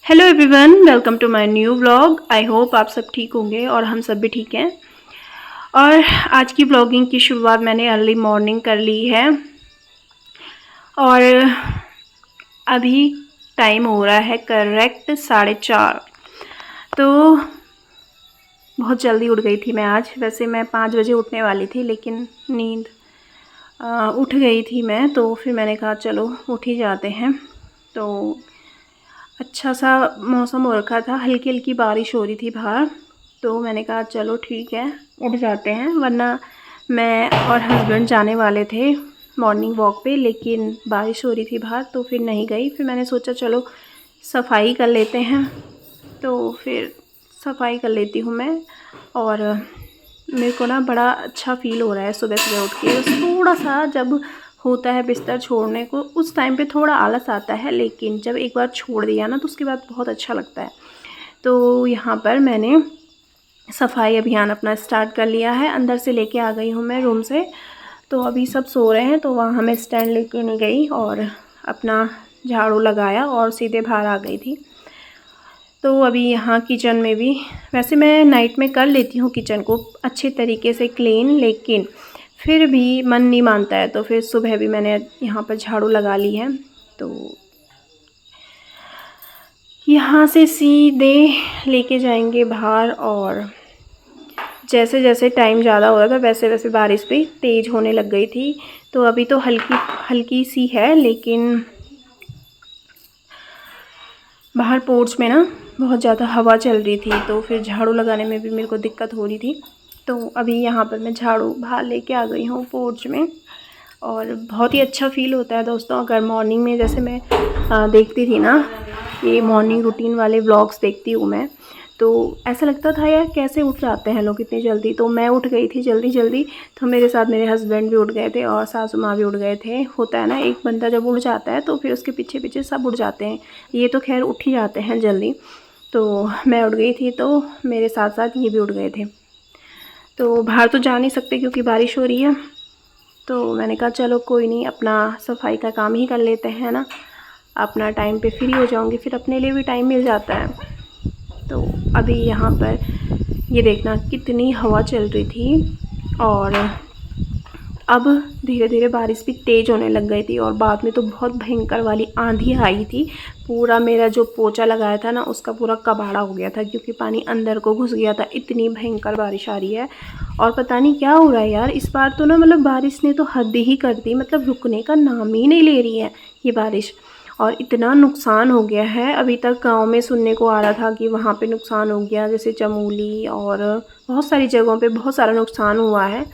Hello everyone, welcome to my new vlog. I hope आप सब ठीक होंगे और हम सब भी ठीक हैं। और आज की व्लॉगिंग की शुरुआत मैंने अर्ली मॉर्निंग कर ली है और अभी टाइम हो रहा है करेक्ट 4:30। तो बहुत जल्दी उठ गई थी मैं आज। वैसे मैं 5 बजे उठने वाली थी लेकिन नींद उठ गई थी मैं, तो फिर मैंने कहा चलो उठ ही जाते हैं। तो अच्छा सा मौसम हो रखा था, हल्की हल्की बारिश हो रही थी बाहर, तो मैंने कहा चलो ठीक है उठ जाते हैं। वरना मैं और हस्बैंड जाने वाले थे मॉर्निंग वॉक पे, लेकिन बारिश हो रही थी बाहर तो फिर नहीं गई। फिर मैंने सोचा चलो सफाई कर लेते हैं, तो फिर सफाई कर लेती हूँ मैं। और मेरे को ना बड़ा अच्छा फ़ील हो रहा है सुबह सुबह उठ के। बस थोड़ा सा जब होता है बिस्तर छोड़ने को, उस टाइम पे थोड़ा आलस आता है, लेकिन जब एक बार छोड़ दिया ना तो उसके बाद बहुत अच्छा लगता है। तो यहाँ पर मैंने सफाई अभियान अपना स्टार्ट कर लिया है। अंदर से लेके आ गई हूँ मैं रूम से। तो अभी सब सो रहे हैं तो वहाँ मैं स्टैंड लेके नहीं गई और अपना झाड़ू लगाया और सीधे बाहर आ गई थी। तो अभी यहाँ किचन में भी, वैसे मैं नाइट में कर लेती हूँ किचन को अच्छे तरीके से क्लीन, लेकिन फिर भी मन नहीं मानता है, तो फिर सुबह भी मैंने यहाँ पर झाड़ू लगा ली है। तो यहाँ से सीधे लेके जाएंगे बाहर। और जैसे जैसे टाइम ज़्यादा हो रहा था वैसे वैसे बारिश भी तेज़ होने लग गई थी। तो अभी तो हल्की हल्की सी है, लेकिन बाहर पोर्च में ना बहुत ज़्यादा हवा चल रही थी, तो फिर झाड़ू लगाने में भी मेरे को दिक्कत हो रही थी। तो अभी यहाँ पर मैं झाड़ू बाहर लेके आ गई हूँ पोर्च में। और बहुत ही अच्छा फ़ील होता है दोस्तों, अगर मॉर्निंग में, जैसे मैं देखती थी ना, ये मॉर्निंग रूटीन वाले व्लॉग्स देखती हूँ मैं, तो ऐसा लगता था यार कैसे उठ जाते हैं लोग इतनी जल्दी। तो मैं उठ गई थी जल्दी जल्दी, तो मेरे साथ मेरे हस्बैंड भी उठ गए थे और सासू माँ भी उठ गए थे। होता है ना, एक बंदा जब उठ जाता है तो फिर उसके पीछे पीछे सब उठ जाते हैं। ये तो खैर उठ ही जाते हैं जल्दी। तो मैं उठ गई थी तो मेरे साथ साथ ये भी उठ गए थे। तो बाहर तो जा नहीं सकते क्योंकि बारिश हो रही है, तो मैंने कहा चलो कोई नहीं, अपना सफाई का काम ही कर लेते हैं ना। अपना टाइम पे फ्री हो जाऊंगी, फिर अपने लिए भी टाइम मिल जाता है। तो अभी यहाँ पर ये देखना कितनी हवा चल रही थी, और अब धीरे धीरे बारिश भी तेज़ होने लग गई थी। और बाद में तो बहुत भयंकर वाली आंधी आई थी। पूरा मेरा जो पोछा लगाया था ना उसका पूरा कबाड़ा हो गया था, क्योंकि पानी अंदर को घुस गया था। इतनी भयंकर बारिश आ रही है और पता नहीं क्या हो रहा है यार इस बार तो ना, मतलब बारिश ने तो हद ही कर दी, मतलब रुकने का नाम ही नहीं ले रही है ये बारिश। और इतना नुकसान हो गया है। अभी तक गांव में सुनने को आ रहा था कि वहाँ पे नुकसान हो गया, जैसे चमोली और बहुत सारी जगहों पे बहुत सारा नुकसान हुआ है।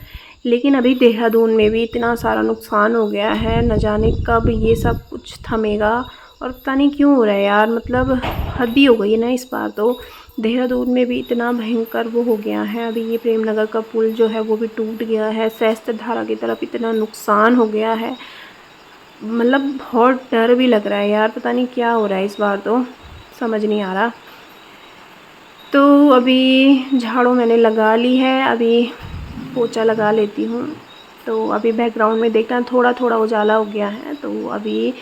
लेकिन अभी देहरादून में भी इतना सारा नुकसान हो गया है, न जाने कब ये सब कुछ थमेगा। और पता नहीं क्यों हो रहा है यार, मतलब हद ही हो गई है ना इस बार तो। देहरादून में भी इतना भयंकर वो हो गया है। अभी ये प्रेमनगर का पुल जो है वो भी टूट गया है। सहस्त्र धारा की तरफ इतना नुकसान हो गया है, मतलब बहुत डर भी लग रहा है यार। पता नहीं क्या हो रहा है इस बार तो, समझ नहीं आ रहा। तो अभी झाड़ू मैंने लगा ली है, अभी पोछा लगा लेती हूँ। तो अभी बैकग्राउंड में देखना थोड़ा थोड़ा उजाला हो गया है। तो अभी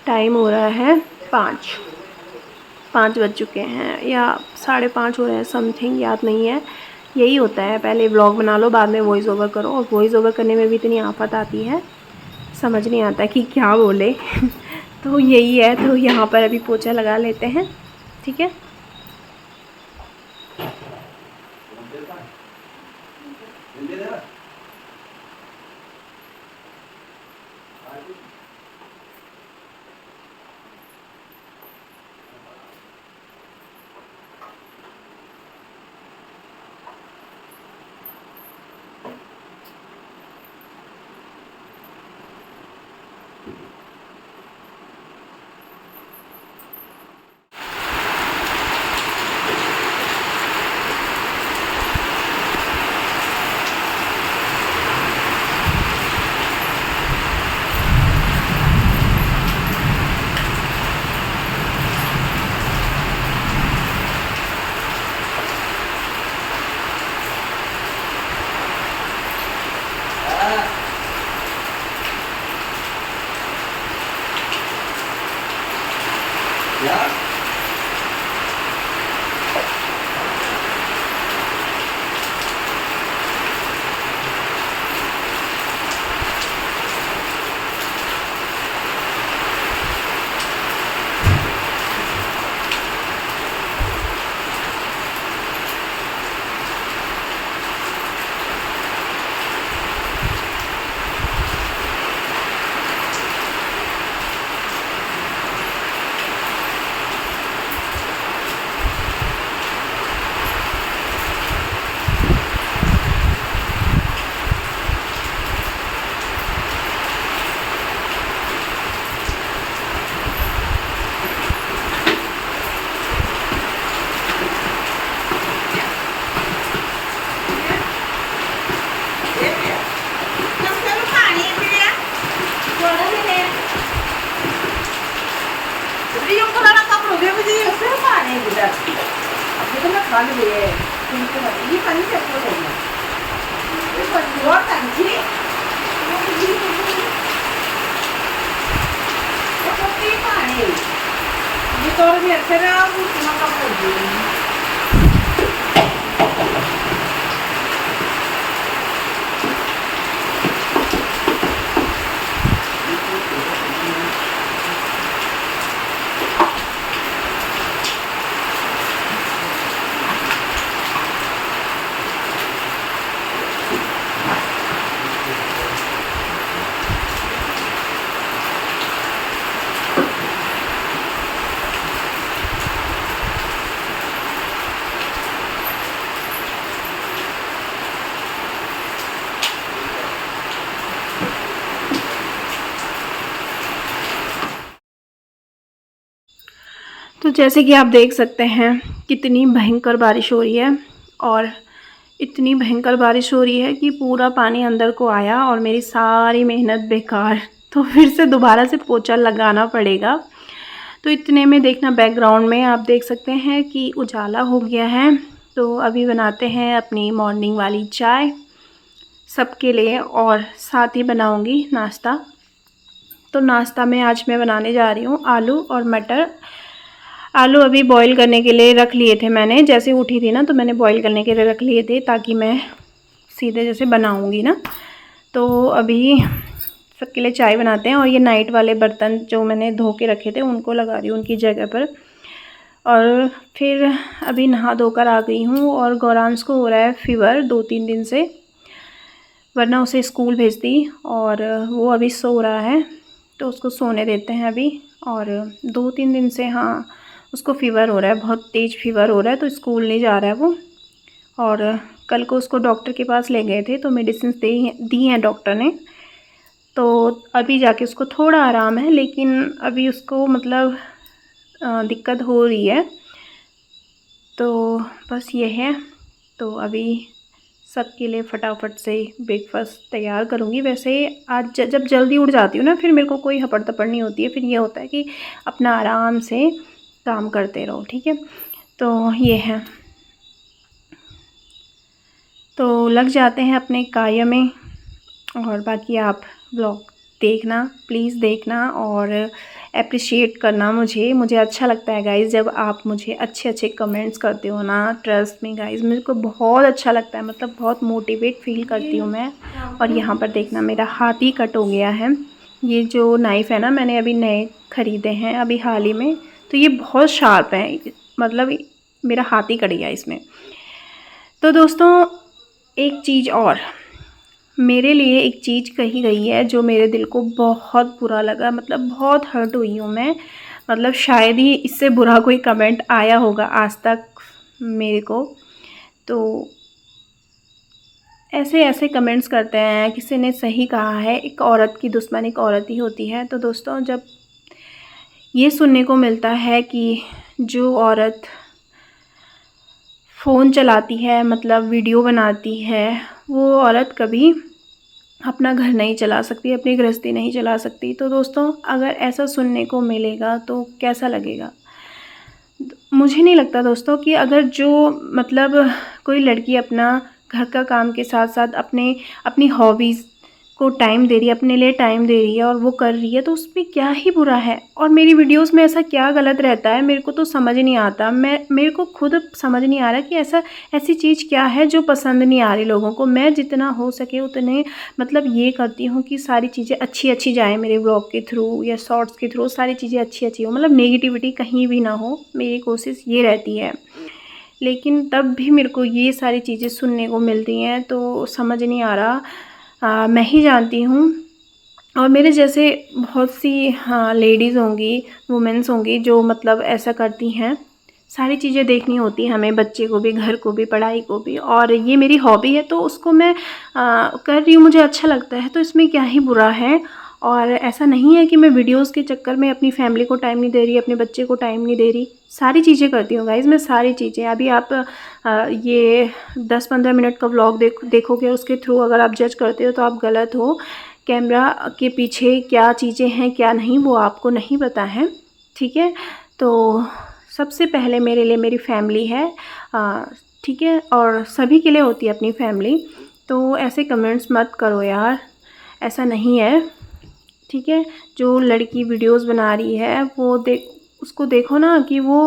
टाइम हो रहा है 5 बज चुके हैं या 5:30 हो रहे हैं समथिंग, याद नहीं है। यही होता है, पहले व्लॉग बना लो बाद में वॉइस ओवर करो, और वॉइस ओवर करने में भी इतनी आफत आती है, समझ नहीं आता कि क्या बोले। तो यही है। तो यहाँ पर अभी पोछा लगा लेते हैं, ठीक है। 穿的，听说的，一般你才不懂呢。你说多感情，我不理你，我说对吧你？你到了点才让我怎么搞不定？तो जैसे कि आप देख सकते हैं कितनी भयंकर बारिश हो रही है और इतनी भयंकर बारिश हो रही है कि पूरा पानी अंदर को आया और मेरी सारी मेहनत बेकार। तो फिर से दोबारा से पोछा लगाना पड़ेगा। तो इतने में देखना बैकग्राउंड में आप देख सकते हैं कि उजाला हो गया है। तो अभी बनाते हैं अपनी मॉर्निंग वाली चाय सबके लिए और साथ ही बनाऊंगी नाश्ता। तो नाश्ता में आज मैं बनाने जा रही हूँ आलू और मटर। आलू अभी बॉईल करने के लिए रख लिए थे मैंने, जैसे उठी थी ना तो मैंने बॉईल करने के लिए रख लिए थे ताकि मैं सीधे जैसे बनाऊंगी ना। तो अभी सबके लिए चाय बनाते हैं और ये नाइट वाले बर्तन जो मैंने धो के रखे थे उनको लगा रही हूँ उनकी जगह पर। और फिर अभी नहा धोकर आ गई हूँ और गौरांश को हो रहा है फ़ीवर 2-3 दिन से, वरना उसे स्कूल भेजती और वो अभी सो रहा है तो उसको सोने देते हैं अभी। और 2-3 दिन से हाँ उसको फ़ीवर हो रहा है, बहुत तेज़ फ़ीवर हो रहा है, तो स्कूल नहीं जा रहा है वो। और कल को उसको डॉक्टर के पास ले गए थे तो मेडिसिन दी हैं डॉक्टर ने। तो अभी जाके उसको थोड़ा आराम है, लेकिन अभी उसको मतलब दिक्कत हो रही है। तो बस ये है। तो अभी सबके लिए फटाफट से ब्रेकफास्ट तैयार करूँगी। वैसे आज जब जल्दी उठ जाती हूँ ना फिर मेरे को कोई हपड़ तपड़ नहीं होती है, फिर ये होता है कि अपना आराम से काम करते रहो, ठीक है। तो ये है, तो लग जाते हैं अपने कार्य में। और बाकी आप ब्लॉग देखना, प्लीज़ देखना और अप्रिशिएट करना मुझे अच्छा लगता है गाइज़ जब आप मुझे अच्छे कमेंट्स करते हो ना। ट्रस्ट में गाइज़ मेरे को बहुत अच्छा लगता है, मतलब बहुत मोटिवेट फील करती हूँ मैं। और यहाँ पर देखना मेरा हाथ ही कट हो गया है। ये जो नाइफ़ है ना मैंने अभी नए ख़रीदे हैं अभी हाल ही में, तो ये बहुत शार्प है, मतलब मेरा हाथ ही कट गया इसमें। तो दोस्तों एक चीज़ और, मेरे लिए एक चीज़ कही गई है जो मेरे दिल को बहुत बुरा लगा, मतलब बहुत हर्ट हुई हूँ मैं। मतलब शायद ही इससे बुरा कोई कमेंट आया होगा आज तक मेरे को। तो ऐसे कमेंट्स करते हैं, किसी ने सही कहा है एक औरत की दुश्मन एक औरत ही होती है। तो दोस्तों जब ये सुनने को मिलता है कि जो औरत फ़ोन चलाती है, मतलब वीडियो बनाती है, वो औरत कभी अपना घर नहीं चला सकती, अपनी गृहस्थी नहीं चला सकती। तो दोस्तों अगर ऐसा सुनने को मिलेगा तो कैसा लगेगा? मुझे नहीं लगता दोस्तों कि अगर जो मतलब कोई लड़की अपना घर का काम के साथ साथ अपनी हॉबीज़ को टाइम दे रही है, अपने लिए टाइम दे रही है और वो कर रही है, तो उसमें क्या ही बुरा है। और मेरी वीडियोस में ऐसा क्या गलत रहता है मेरे को तो समझ नहीं आता। मेरे को खुद समझ नहीं आ रहा कि ऐसी चीज़ क्या है जो पसंद नहीं आ रही लोगों को। मैं जितना हो सके उतने मतलब ये करती हूँ कि सारी चीज़ें अच्छी जाएँ मेरे ब्लॉग के थ्रू या शॉर्ट्स के थ्रू, सारी चीज़ें अच्छी हो, मतलब नेगेटिविटी कहीं भी ना हो, मेरी कोशिश ये रहती है। लेकिन तब भी मेरे को ये सारी चीज़ें सुनने को मिलती हैं तो समझ नहीं आ रहा। मैं ही जानती हूँ और मेरे जैसे बहुत सी लेडीज़ होंगी, वुमेन्स होंगी जो मतलब ऐसा करती हैं। सारी चीज़ें देखनी होती हैं हमें, बच्चे को भी, घर को भी, पढ़ाई को भी। और ये मेरी हॉबी है तो उसको मैं कर रही हूँ, मुझे अच्छा लगता है, तो इसमें क्या ही बुरा है। और ऐसा नहीं है कि मैं वीडियोस के चक्कर में अपनी फैमिली को टाइम नहीं दे रही, अपने बच्चे को टाइम नहीं दे रही। सारी चीज़ें करती हूँ गाइज़ मैं, सारी चीज़ें। अभी आप ये 10-15 मिनट का व्लॉग देखोगे, उसके थ्रू अगर आप जज करते हो तो आप गलत हो। कैमरा के पीछे क्या चीज़ें हैं क्या नहीं वो आपको नहीं पता है, ठीक है। तो सबसे पहले मेरे लिए मेरी फैमिली है, ठीक है, और सभी के लिए होती है अपनी फैमिली। तो ऐसे कमेंट्स मत करो यार, ऐसा नहीं है, ठीक है। जो लड़की वीडियोस बना रही है वो उसको देखो ना कि वो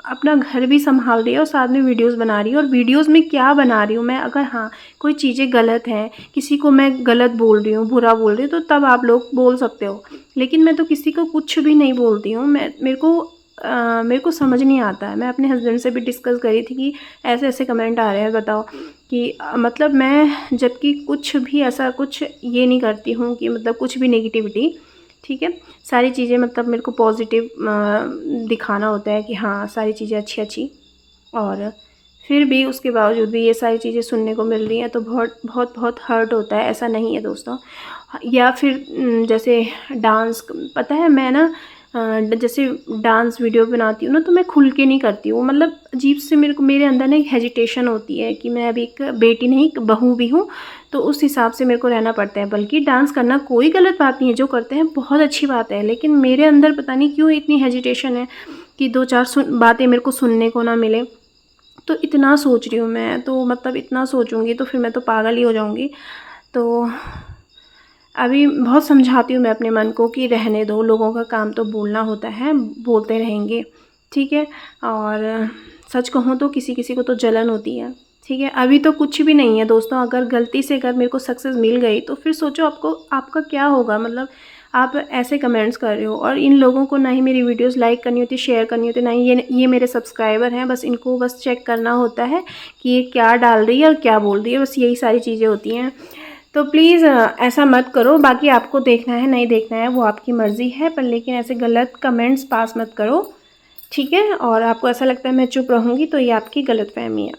अपना घर भी संभाल रही है और साथ में वीडियोस बना रही है। और वीडियोस में क्या बना रही हूँ मैं, अगर हाँ कोई चीज़ें गलत हैं, किसी को मैं गलत बोल रही हूँ, बुरा बोल रही हूँ, तो तब आप लोग बोल सकते हो, लेकिन मैं तो किसी को कुछ भी नहीं बोलती हूँ। मेरे को समझ नहीं आता है। मैं अपने हस्बैंड से भी डिस्कस करी थी कि ऐसे ऐसे कमेंट आ रहे हैं, बताओ कि मतलब मैं जबकि कुछ भी ऐसा कुछ ये नहीं करती हूँ कि मतलब कुछ भी नेगेटिविटी, ठीक है। सारी चीज़ें मतलब मेरे को पॉजिटिव दिखाना होता है कि हाँ सारी चीज़ें अच्छी अच्छी, और फिर भी उसके बावजूद भी ये सारी चीज़ें सुनने को मिल रही हैं तो बहुत बहुत बहुत हर्ट होता है। ऐसा नहीं है दोस्तों। या फिर जैसे डांस, पता है मैं ना जैसे डांस वीडियो बनाती हूँ ना, तो मैं खुल के नहीं करती हूँ। मतलब अजीब से मेरे अंदर ना एक हेजिटेशन होती है कि मैं अभी एक बेटी नहीं एक बहू भी हूँ, तो उस हिसाब से मेरे को रहना पड़ता है। बल्कि डांस करना कोई गलत बात नहीं है, जो करते हैं बहुत अच्छी बात है, लेकिन मेरे अंदर पता नहीं क्यों इतनी हेजिटेशन है कि 2-4 बातें मेरे को सुनने को ना मिले। तो इतना सोच रही हूँ मैं, तो मतलब इतना सोचूंगी तो फिर मैं तो पागल ही हो जाऊँगी। तो अभी बहुत समझाती हूँ मैं अपने मन को कि रहने दो, लोगों का काम तो बोलना होता है, बोलते रहेंगे, ठीक है। और सच कहूँ तो किसी किसी को तो जलन होती है, ठीक है। अभी तो कुछ भी नहीं है दोस्तों। अगर गलती से अगर मेरे को सक्सेस मिल गई तो फिर सोचो आपका क्या होगा। मतलब आप ऐसे कमेंट्स कर रहे हो, और इन लोगों को ना ही मेरी वीडियोस लाइक करनी होती, शेयर करनी होती, ना ही ये मेरे सब्सक्राइबर हैं। बस इनको बस चेक करना होता है कि ये क्या डाल रही है और क्या बोल रही है, बस यही सारी चीज़ें होती हैं। तो प्लीज़ ऐसा मत करो। बाकी आपको देखना है नहीं देखना है वो आपकी मर्ज़ी है, पर लेकिन ऐसे गलत कमेंट्स पास मत करो, ठीक है। और आपको ऐसा लगता है मैं चुप रहूँगी तो ये आपकी गलतफहमी है।